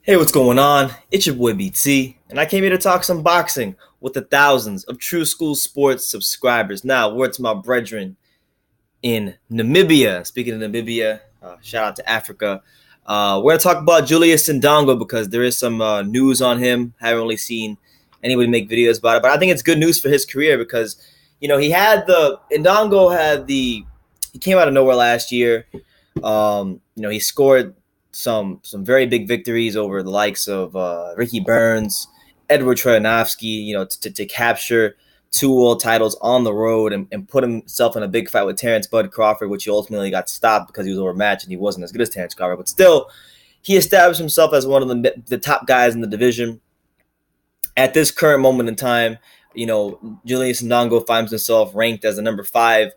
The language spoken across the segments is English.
Hey, what's going on? It's your boy BT, and I came here to talk some boxing with the thousands of True School Sports subscribers. Now, word to my brethren in Namibia. Speaking of Namibia, shout out to Africa. We're going to talk about Julius Indongo because there is some news on him. Haven't really seen anybody make videos about it, but I think it's good news for his career because, he came out of nowhere last year. He scored some very big victories over the likes of Ricky Burns, Edward Troyanovsky, to capture two world titles on the road and put himself in a big fight with Terrence Bud Crawford, which he ultimately got stopped because he was overmatched and he wasn't as good as Terrence Crawford. But still, he established himself as one of the top guys in the division. At this current moment in time, Julius Ndongo finds himself ranked as the number 5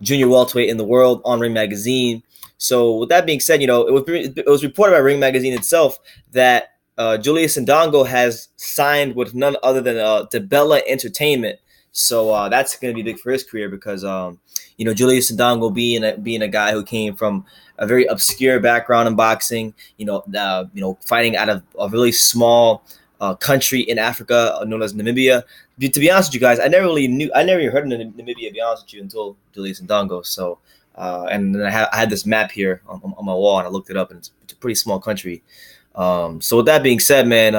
junior welterweight in the world on Ring Magazine. So with that being said, it was reported by Ring Magazine itself that Julius Indongo has signed with none other than DiBella Entertainment. So that's going to be big for his career because Julius Indongo being a guy who came from a very obscure background in boxing, fighting out of a really small country in Africa known as Namibia. To be honest with you guys, I never even heard of Namibia, to be honest with you, until Julius Indongo. So, and then I had this map here on my wall, and I looked it up, and it's a pretty small country. So with that being said, man,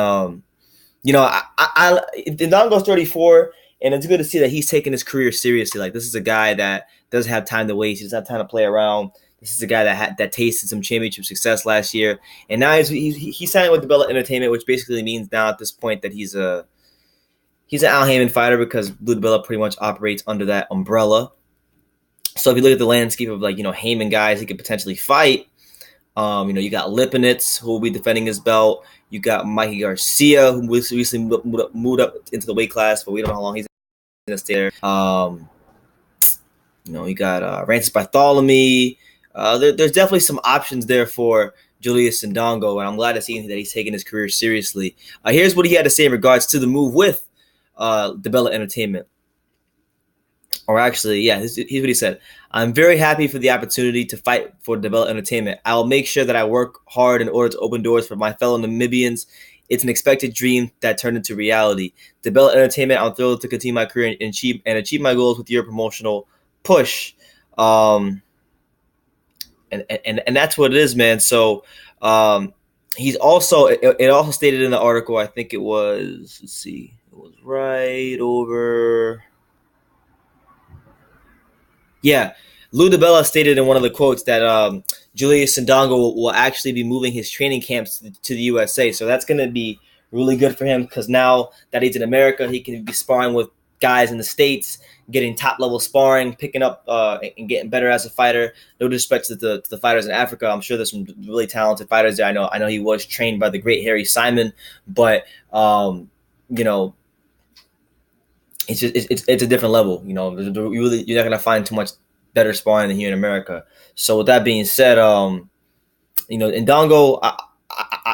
Indongo's 34, and it's good to see that he's taking his career seriously. Like, this is a guy that doesn't have time to waste. He doesn't have time to play around. This is a guy that tasted some championship success last year, and now he's signing with DiBella Entertainment, which basically means now at this point that he's an Al Heyman fighter because Lou DiBella pretty much operates under that umbrella. So if you look at the landscape of Heyman guys he could potentially fight, you got Lipinets who will be defending his belt. You got Mikey Garcia who recently moved up into the weight class, but we don't know how long he's going to stay there. You got Francis Bartholomew. There's definitely some options there for Julius Indongo, and I'm glad to see that he's taking his career seriously. Here's what he had to say in regards to the move with DiBella Entertainment. Or actually, yeah, here's what he said. I'm very happy for the opportunity to fight for DiBella Entertainment. I'll make sure that I work hard in order to open doors for my fellow Namibians. It's an expected dream that turned into reality. DiBella Entertainment, I'm thrilled to continue my career and achieve my goals with your promotional push. And that's what it is, man. So he's also it also stated in the article, I think it was, it was right over. Yeah, Lou DiBella stated in one of the quotes that Julius Indongo will actually be moving his training camps to the USA. So that's going to be really good for him because now that he's in America, he can be sparring with guys in the States, getting top-level sparring, picking up and getting better as a fighter. No disrespect to the fighters in Africa. I'm sure there's some really talented fighters there. I know he was trained by the great Harry Simon, but it's a different level. You're not gonna find too much better sparring than here in America. So with that being said, Indongo,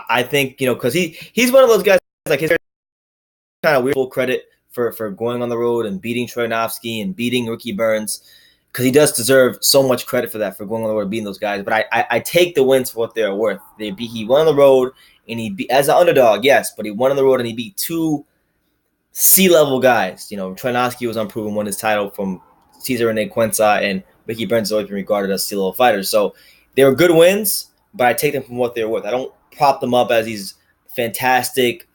I think because he's one of those guys like his kind of weird full credit for going on the road and beating Troyanovsky and beating Ricky Burns because he does deserve so much credit for that, for going on the road and beating those guys. But I take the wins for what they're worth. He won on the road and he beat as an underdog, yes, but he won on the road and he beat two C-level guys. Troyanovsky was unproven, won his title from Cesar Rene Quenza, and Ricky Burns has always been regarded as C-level fighters. So they were good wins, but I take them from what they're worth. I don't prop them up as these fantastic,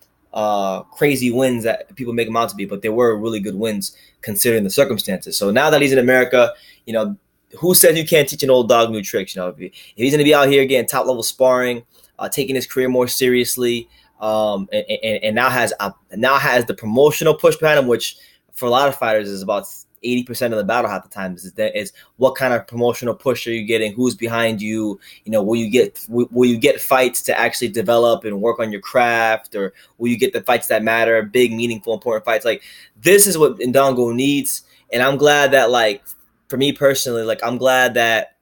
crazy wins that people make them out to be, but they were really good wins considering the circumstances. So now that he's in America, who says you can't teach an old dog new tricks? If he's going to be out here getting top-level sparring, taking his career more seriously, and now has the promotional push behind him, which for a lot of fighters is about 80% of the battle half the time. Is what kind of promotional push are you getting? Who's behind you? Will you get fights to actually develop and work on your craft, or will you get the fights that matter, big, meaningful, important fights? Like, this is what Indongo needs, and I'm glad that, for me personally, I'm glad that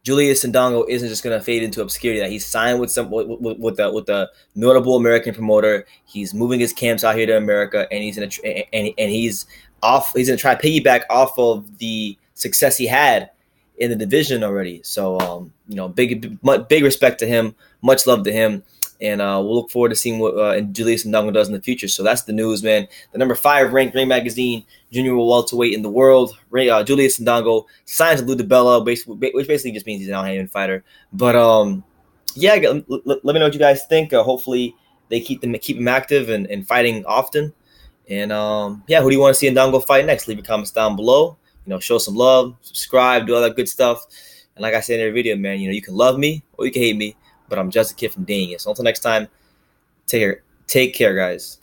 Julius Indongo isn't just going to fade into obscurity. That he's signed with a notable American promoter. He's moving his camps out here to America, and he's going to try to piggyback off of the success he had in the division already. So, big respect to him. Much love to him. And we'll look forward to seeing what Julius Indongo does in the future. So that's the news, man. The number 5 ranked Ring Magazine junior welterweight in the world, Julius Indongo, signs with Lou DiBella, which basically just means he's an out-handed fighter. But yeah, let me know what you guys think. Hopefully they keep him active and fighting often. And yeah, who do you want to see Indongo fight next? Leave your comments down below. Show some love, subscribe, do all that good stuff. And like I said in every video, man, you can love me or you can hate me, but I'm just a kid from Dang It. So until next time, take care, guys.